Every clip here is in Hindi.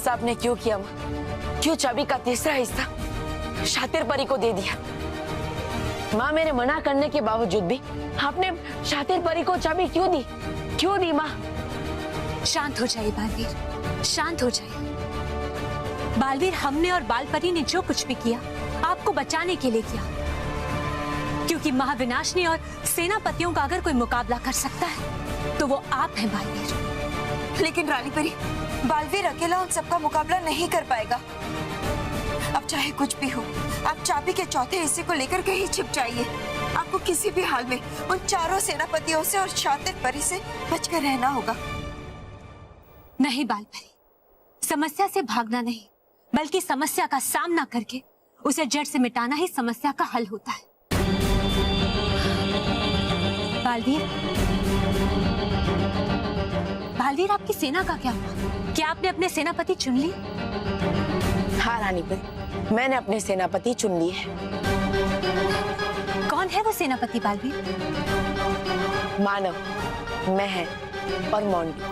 ऐसा आपने क्यों किया माँ? क्यों चाबी का तीसरा हिस्सा शातिर परी को दे दिया? माँ, मेरे मना करने के बावजूद भी आपने शातिर परी को चाबी क्यों दी? क्यों दी माँ? शांत हो जाइए बालवीर, शांत हो जाइए। बालवीर, हमने और बालपरी ने जो कुछ भी किया आपको बचाने के लिए किया, क्योंकि महाविनाशनी और सेनापतियों का अगर कोई मुकाबला कर सकता है तो वो आप हैं बालवीर। लेकिन रानी परी, बालवीर अकेला उन सबका मुकाबला नहीं कर पाएगा। अब चाहे कुछ भी हो, आप चाबी के चौथे हिस्से को लेकर कहीं छिप जाइए। आपको किसी भी हाल में उन चारों सेनापतियों से और शातिर परी से बचकर रहना होगा। नहीं बालपरी, समस्या से भागना नहीं, बल्कि समस्या का सामना करके उसे जड़ से मिटाना ही समस्या का हल होता है। बालवीर, बालवीर, आपकी सेना का क्या हुआ? क्या आपने अपने सेनापति चुन लिए? हाँ रानी परी, मैंने अपने सेनापति चुन लिए हैं। कौन है वो सेनापति बालवीर? मानव, महर और मोंटू।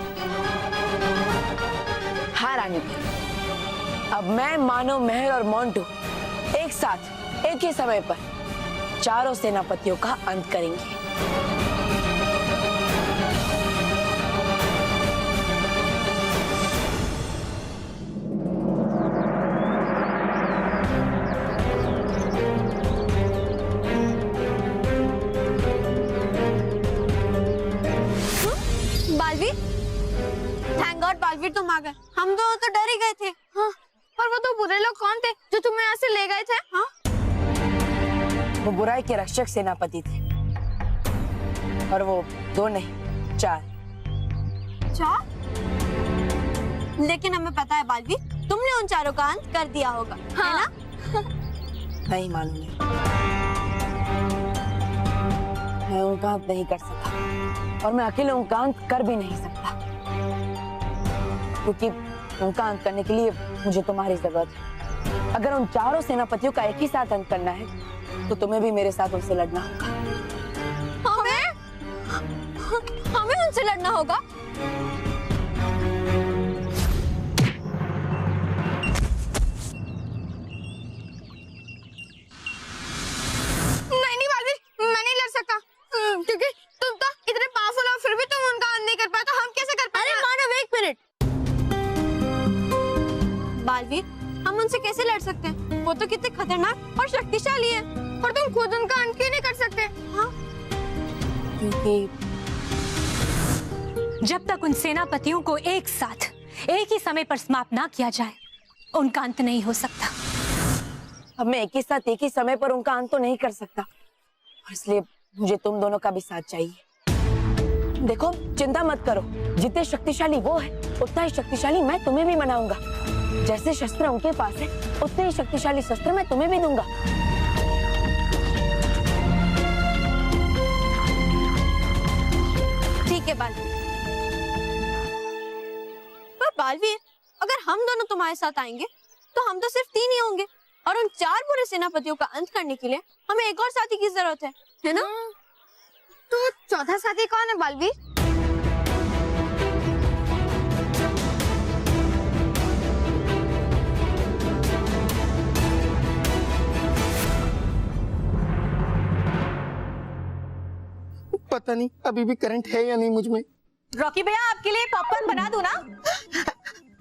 हाँ रानी परी, अब मैं, मानव, महर और मोंटू एक साथ एक ही समय पर चारों सेनापतियों का अंत करेंगे। बालवीर, थैंक गॉड बालवीर तुम आ गए। हम दोनों तो डर ही गए थे। हाँ, और वो तो बुरे लोग कौन थे जो तुम्हें यहाँ से ले गए थे? हाँ? वो बुराई के रक्षक सेनापति थे, और वो 2 नहीं 4। लेकिन हमें पता है बालवीर, तुमने उन चारों का अंत कर दिया होगा, है ना? नहीं मालूम है, मैं उनका अंत नहीं कर सका, और मैं अकेले उनका अंत कर भी नहीं सकता, क्योंकि उनका अंत करने के लिए मुझे तुम्हारी जरूरत है। अगर उन चारों सेनापतियों का एक ही साथ अंत करना है तो तुम्हें भी मेरे साथ उनसे लड़ना होगा। हमें उनसे लड़ना होगा? नहीं बालवीर, मैं नहीं लड़ सकता, क्योंकि तुम तो इतने पावरफुल हो, फिर भी तुम उनका अंत नहीं कर पाए, तो हम कैसे कर पाए? अरे मानव, 1 मिनट। बालवीर, हम उनसे कैसे लड़ सकते हैं? वो तो कितने खतरनाक और शक्तिशाली है, और तुम खुद उनका अंत क्यों नहीं कर सकते? हाँ? क्योंकि जब तक उन सेनापतियों को एक साथ एक ही समय पर समाप्त ना किया जाए, उनका अंत नहीं हो सकता। अब मैं एक ही साथ एक ही समय पर उनका अंत तो नहीं कर सकता, और इसलिए मुझे तुम दोनों का भी साथ चाहिए। देखो, चिंता मत करो, जितने शक्तिशाली वो है उतना ही शक्तिशाली मैं तुम्हें भी बनाऊंगा। जैसे शस्त्र उनके पास है, उतने ही शक्तिशाली शस्त्र मैं तुम्हें भी दूंगा। ठीक है बालवीर। पर बालवीर, अगर हम दोनों तुम्हारे साथ आएंगे तो हम तो सिर्फ 3 ही होंगे, और उन 4 बुरे सेनापतियों का अंत करने के लिए हमें एक और साथी की जरूरत है ना? तो चौथा साथी कौन है बालवीर? पता नहीं अभी भी करंट है या नहीं मुझ में। रॉकी भैया, आपके लिए पॉपकॉर्न बना दूं ना?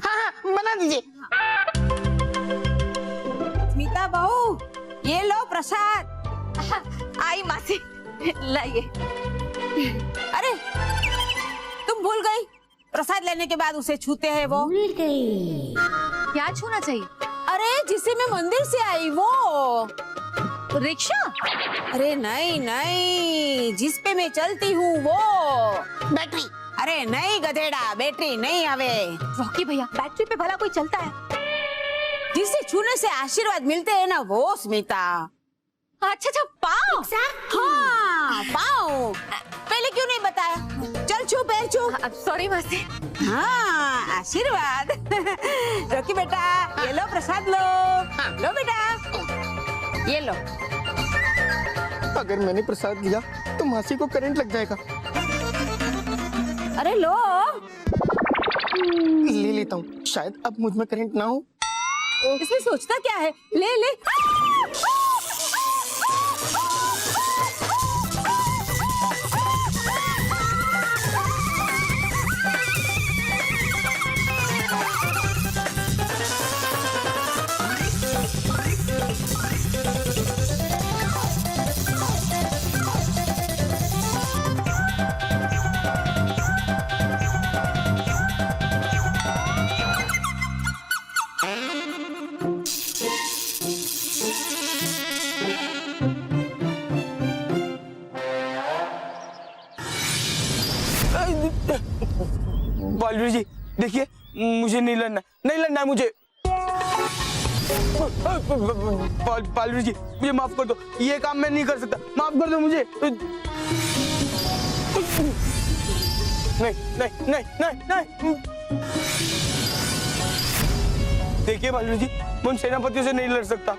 हाँ, बना दीजिए। स्मिता बहू, ये लो प्रसाद। आई मासी, लाइए। अरे तुम भूल गई, प्रसाद लेने के बाद उसे छूते हैं वो। भूल गई। क्या छूना चाहिए? अरे जिसे मैं मंदिर से आई वो रिक्शा? अरे नहीं नहीं, जिस पे मैं चलती हूँ वो बैटरी। अरे नहीं गधेड़ा, बैटरी नहीं आवे। रॉकी भैया, बैटरी पे भला कोई चलता है? जिसे छूने से आशीर्वाद मिलते हैं ना, वो स्मिता। अच्छा, पाँव। हाँ, पाँव। पहले क्यों नहीं बताया? चल छू, पैर छू। सॉरी मासी। हाँ, आशीर्वाद। रॉकी बेटा, ये लो प्रसाद लो। लो बेटा, ये लो। अगर मैंने प्रसाद लिया तो मासी को करंट लग जाएगा। अरे लो। ले लेता हूँ, शायद अब मुझ में करंट ना हो। इसमें सोचता क्या है, ले ले। बालवीर जी देखिए, मुझे नहीं लड़ना, नहीं लड़ना है मुझे। बालवीर जी मुझे माफ कर दो, ये काम मैं नहीं कर सकता, माफ कर दो मुझे। नहीं नहीं नहीं नहीं नहीं। देखिए बालवीर जी, मैं उन सेनापतियों से नहीं लड़ सकता,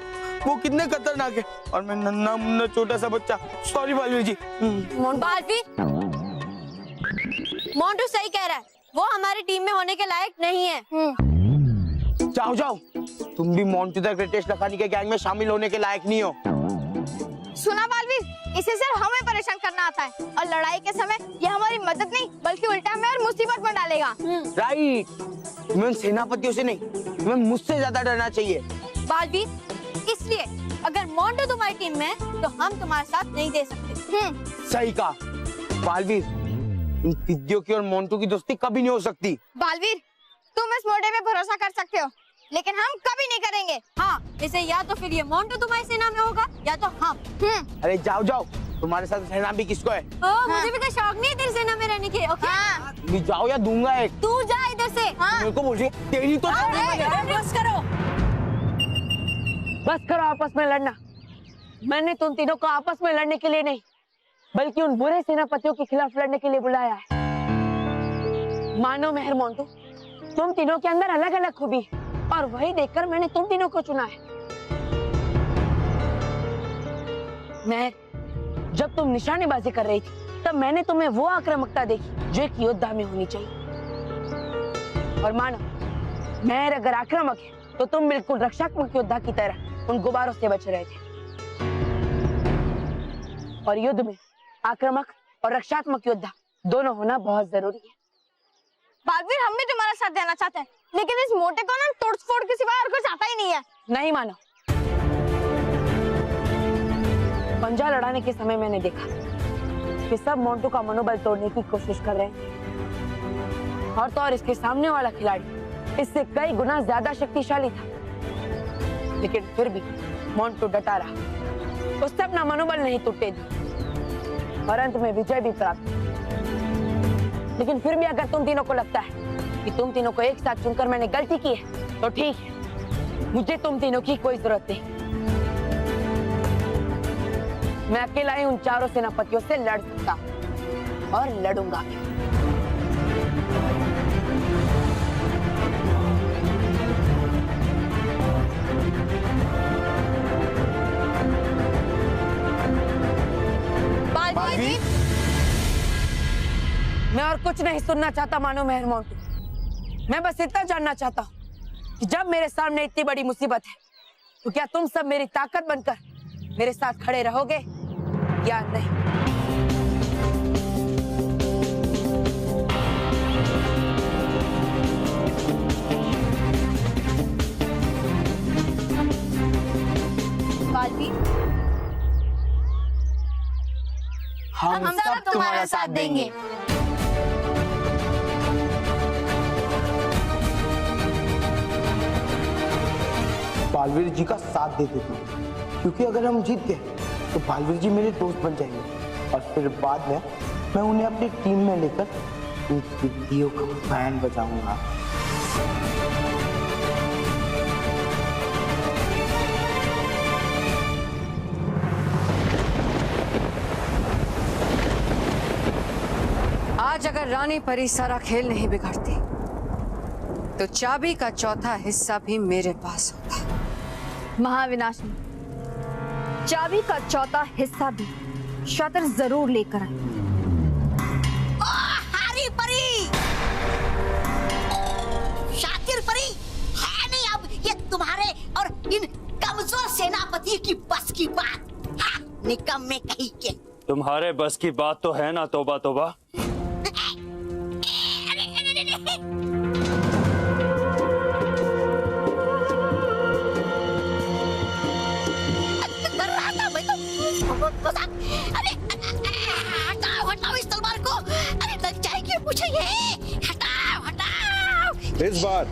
वो कितने खतरनाक है, और मैं नन्हा मुन्ना छोटा सा बच्चा। सॉरी बालवीर जी। बालवीर, मोंटू सही कह रहा है, वो हमारी टीम में होने के लायक नहीं है। जाओ जाओ, तुम भी मोंटू द ग्रेटेस्ट लखानी के गैंग में शामिल होने के लायक नहीं हो। सुना बालवीर, इसे सिर्फ हमें परेशान करना आता है, और लड़ाई के समय ये हमारी मदद नहीं बल्कि उल्टा हमें और मुसीबत में डालेगा। राइट, तुम्हें उन सेनापतियों से नहीं, तुम्हें मुझसे ज्यादा डरना चाहिए। बालवीर, इसलिए अगर मोंटू तुम्हारी टीम में है तो हम तुम्हारे साथ नहीं दे सकते। सही कहा बालवीर, इन पिद्दियों की और मोंटू की दोस्ती कभी नहीं हो सकती। बालवीर, तुम इस मोटे पे भरोसा कर सकते हो, लेकिन हम कभी नहीं करेंगे। हाँ, इसे या तो फिर ये मोंटू तुम्हारी सेना में होगा या तो हम। अरे जाओ जाओ, तुम्हारे साथ रहना भी किसको है? मुझे भी कोई शौक नहीं है तेरी सेना में रहने के। ओके? तुम जाओ या दूंगा एक। तू जा इधर से। मेरे को बोल रही है, तेरी तो बस करो, बस करो आपस में लड़ना। मैंने तुम तीनों को आपस में लड़ने के लिए नहीं, बल्कि उन बुरे सेनापतियों के खिलाफ लड़ने के लिए बुलाया है। मानो मेहर मोंटू, तुम तीनों के अंदर अलग अलग खूबी है, और वही देखकर मैंने तुम तीनों को चुना है। मैं जब तुम निशानेबाजी कर रही थी, तब मैंने तुम्हें वो आक्रामकता देखी जो एक योद्धा में होनी चाहिए। और मानो मेहर अगर आक्रामक है, तो तुम बिल्कुल रक्षात्मक योद्धा की तरह उन गुब्बारों से बच रहे थे। और युद्ध में आक्रामक और रक्षात्मक योद्धा दोनों होना बहुत जरूरी है। बालवीर, हम भी तुम्हारा साथ देना चाहते हैं, लेकिन इस मोटे को ना तोड़-फोड़ के सिवा और कुछ आता ही नहीं है। नहीं मानो, पंजा लड़ाने के समय मैंने देखा कि सब मोंटू का मनोबल तोड़ने की कोशिश कर रहे हैं, और तो और इसके सामने वाला खिलाड़ी इससे कई गुना ज्यादा शक्तिशाली था, लेकिन फिर भी मोंटू डटा रहा। उससे अपना मनोबल नहीं टूटने दिया और अंत में विजय भी प्राप्त। लेकिन फिर भी अगर तुम तीनों को लगता है कि तुम तीनों को एक साथ चुनकर मैंने गलती की है, तो ठीक है, मुझे तुम तीनों की कोई जरूरत नहीं। मैं अकेला ही उन चारों सेनापतियों से लड़ सकता हूं और लड़ूंगा भी। बालवीर, मैं और कुछ नहीं सुनना चाहता मानो मेहर मोंटू। मैं बस इतना जानना चाहता हूँ कि जब मेरे सामने इतनी बड़ी मुसीबत है, तो क्या तुम सब मेरी ताकत बनकर मेरे साथ खड़े रहोगे या नहीं? बालवीर, हम सब तुम्हारा साथ देंगे। बालवीर जी का साथ दे देती हूँ, क्योंकि अगर हम जीत गए तो बालवीर जी मेरे दोस्त बन जाएंगे, और फिर बाद में मैं उन्हें अपनी टीम में लेकर इन पिद्दियों का बैंड बजाऊंगा। आज अगर रानी परी सारा खेल नहीं बिगाड़ती, तो चाबी का चौथा हिस्सा भी मेरे पास होता। महाविनाशनी, चाबी का चौथा हिस्सा भी शतर जरूर लेकर आए। हरी परी, निकम्मे कहीं के। तुम्हारे बस की बात तो है ना तौबा तौबा। अरे हटाओ हटाओ इस तलवार को, अरे लग जाएगी मुझे ये, हटाओ हटाओ। इस बार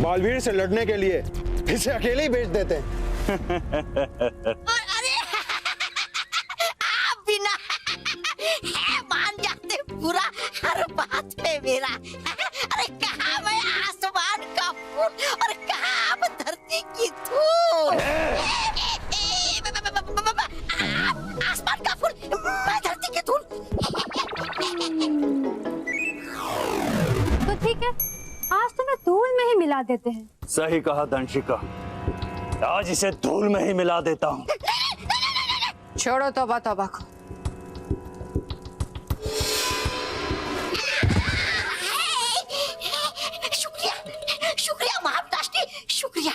बालवीर से लड़ने के लिए इसे अकेले ही भेज देते हैं। और अरे आप बिना मान जाते पूरा हर बात पे मेरा। अरे कहाँ मैं आसमान का फूल और कहाँ आप धरती की धूल। आसमान का फूल, मैं धरती की धूल। तो ठीक है, आज तुम्हें धूल में ही मिला देते हैं। सही कहा दंशिका, आज इसे धूल में ही मिला देता हूँ। छोड़ो तौबा तौबा को। शुक्रिया शुक्रिया महाविनाशनी, शुक्रिया।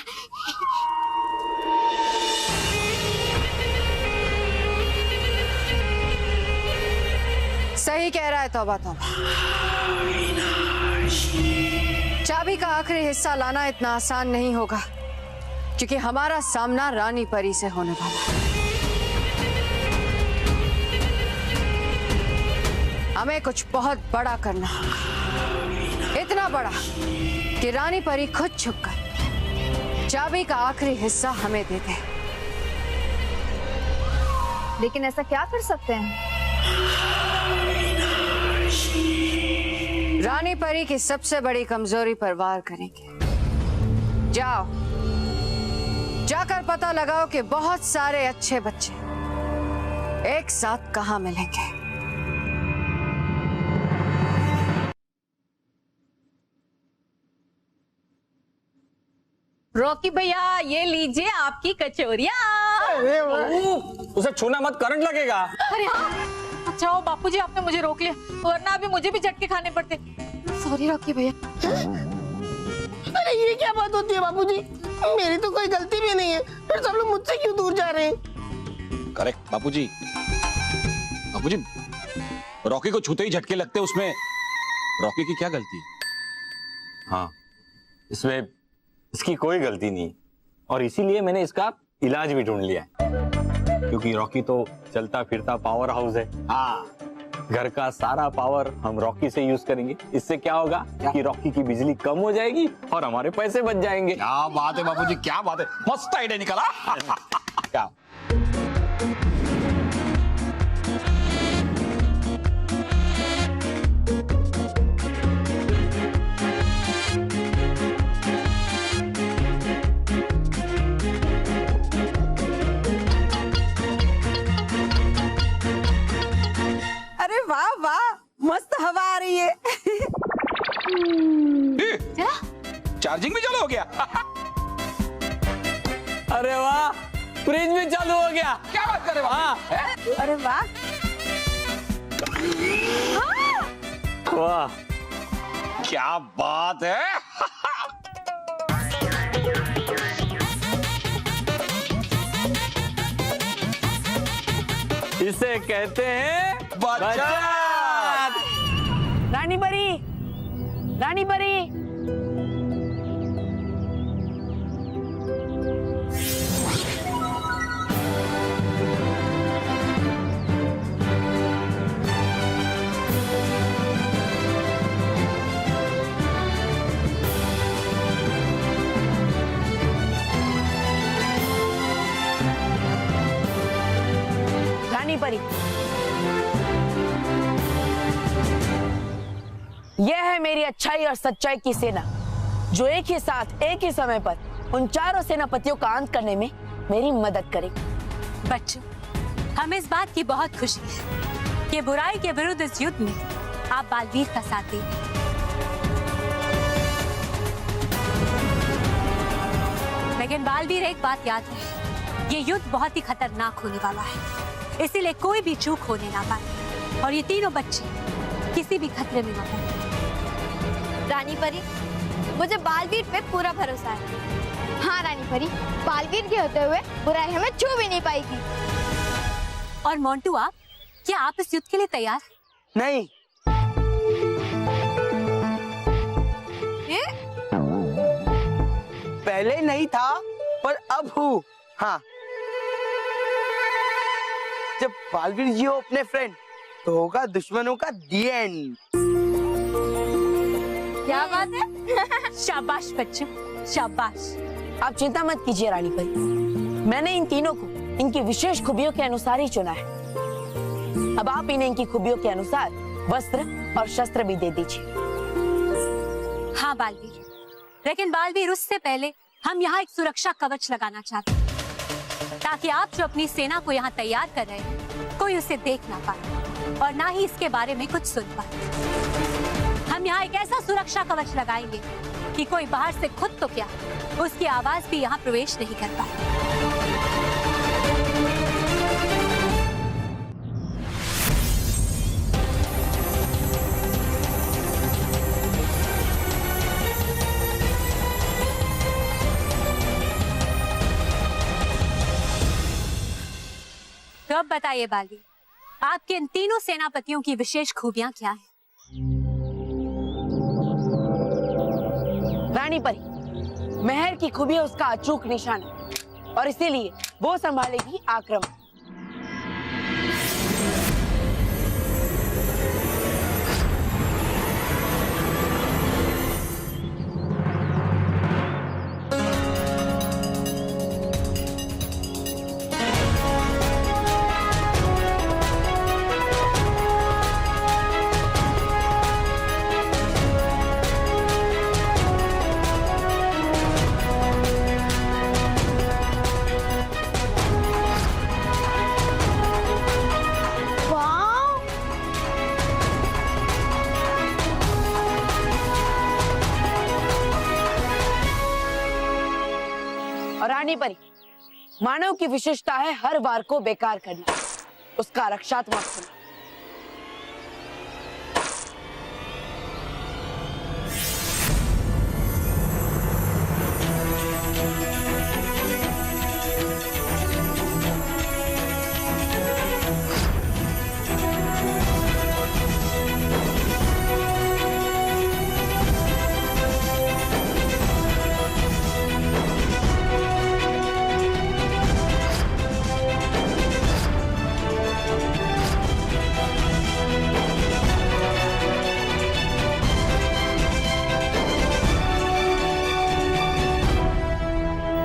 सही कह रहा है तौबा तौबा। चाबी का आखिरी हिस्सा लाना इतना आसान नहीं होगा, क्योंकि हमारा सामना रानी परी से होने वाला है। हमें कुछ बहुत बड़ा करना होगा, इतना बड़ा कि रानी परी खुद छुपकर चाबी का आखिरी हिस्सा हमें दे दे। लेकिन ऐसा क्या कर सकते हैं? रानी परी की सबसे बड़ी कमजोरी पर वार करेंगे। जाओ, जाकर पता लगाओ कि बहुत सारे अच्छे बच्चे एक साथ कहां मिलेंगे। रॉकी भैया ये लीजिए आपकी कचौरियाँ। उसे छूना मत, करंट लगेगा। अरे हाँ, अच्छा हो बापूजी आपने मुझे रोक लिया, वरना अभी मुझे भी झटके खाने पड़ते। सॉरी रॉकी भैया। अरे ये क्या बात होती है बाबूजी, मेरी तो कोई गलती भी नहीं है, फिर सब लोग मुझसे क्यों दूर जा रहे हैं? करेक्ट बापूजी। बापूजी, रॉकी को छूते ही झटके लगते, उसमें रॉकी की क्या गलती है? हाँ, इसमें इसकी कोई गलती नहीं, और इसीलिए मैंने इसका इलाज भी ढूंढ लिया है। क्योंकि रॉकी तो चलता फिरता पावर हाउस है। हाँ, घर का सारा पावर हम रॉकी से यूज करेंगे। इससे क्या होगा कि रॉकी की बिजली कम हो जाएगी और हमारे पैसे बच जाएंगे। क्या बात है बापूजी, क्या बात है, मस्त आइडिया निकला। क्या अरे वाह वाह, मस्त हवा आ रही है। चार्जिंग भी चालू हो गया। अरे वाह, फ्रिज भी चालू हो गया। क्या बात कर रहे हो? हाँ। अरे वाह वाह, क्या बात है। इसे कहते हैं बचत। रानी परी, रानी परी, रानी परी, यह है मेरी अच्छाई और सच्चाई की सेना, जो एक ही साथ एक ही समय पर उन चारों सेनापतियों का अंत करने में मेरी मदद करेगी। बच्चों, हमें इस बात की बहुत खुशी है कि बुराई के विरुद्ध इस युद्ध में आप बालवीर का साथ देंगे। लेकिन बालवीर, एक बात याद रहे, ये युद्ध बहुत ही खतरनाक होने वाला है, इसीलिए कोई भी चूक होने ना पाए और ये तीनों बच्चे किसी भी खतरे में ना पड़े। रानी परी, मुझे बालवीर पे पूरा भरोसा है। हाँ रानी परी, बालवीर के होते हुए बुराई हमें छू भी नहीं पाएगी। और मोंटू आप, क्या आप इस युद्ध के लिए तैयार हैं? नहीं। पहले नहीं था पर अब हूँ। हाँ, जब बालवीर जी हो अपने फ्रेंड तो होगा दुश्मनों का दी एंड। क्या बात है? शाबाश बच्चों, शाबाश। आप चिंता मत कीजिए रानी परी, मैंने इन तीनों को इनकी विशेष खूबियों के अनुसार ही चुना है। अब आप इन्हें इनकी खूबियों के अनुसार वस्त्र और शस्त्र भी दे दीजिए। हाँ बालवीर, लेकिन बालवीर उससे पहले हम यहाँ एक सुरक्षा कवच लगाना चाहते हैं, ताकि आप जो अपनी सेना को यहाँ तैयार कर रहे हैं कोई उसे देख ना पाए और ना ही इसके बारे में कुछ सुन पाए। हम यहाँ एक ऐसा सुरक्षा कवच लगाएंगे कि कोई बाहर से खुद तो क्या, उसकी आवाज भी यहाँ प्रवेश नहीं कर पाए। तो अब बताइए बालवीर, आपके इन तीनों सेनापतियों की विशेष खूबियां क्या हैं? रानी परी, मेहर की खूबियां उसका अचूक निशान है और इसीलिए वो संभालेगी आक्रमण। और रानी परी, मानव की विशेषता है हर वार को बेकार करना, उसका रक्षात्मक होना।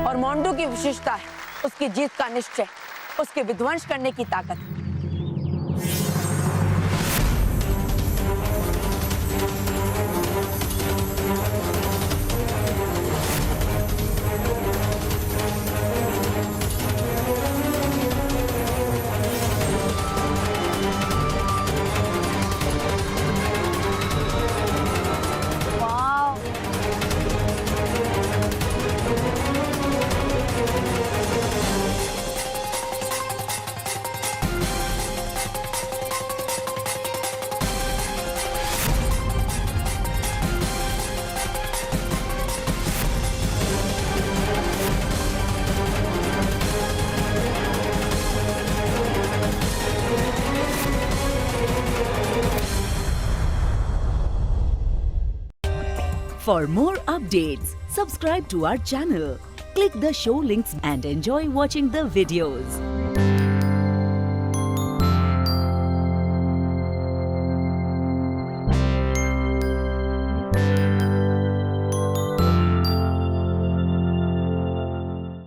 और मोंटू की विशेषता है उसकी जीत का निश्चय, उसके विध्वंस करने की ताकत। For more updates, subscribe to our channel, click the show links and enjoy watching the videos.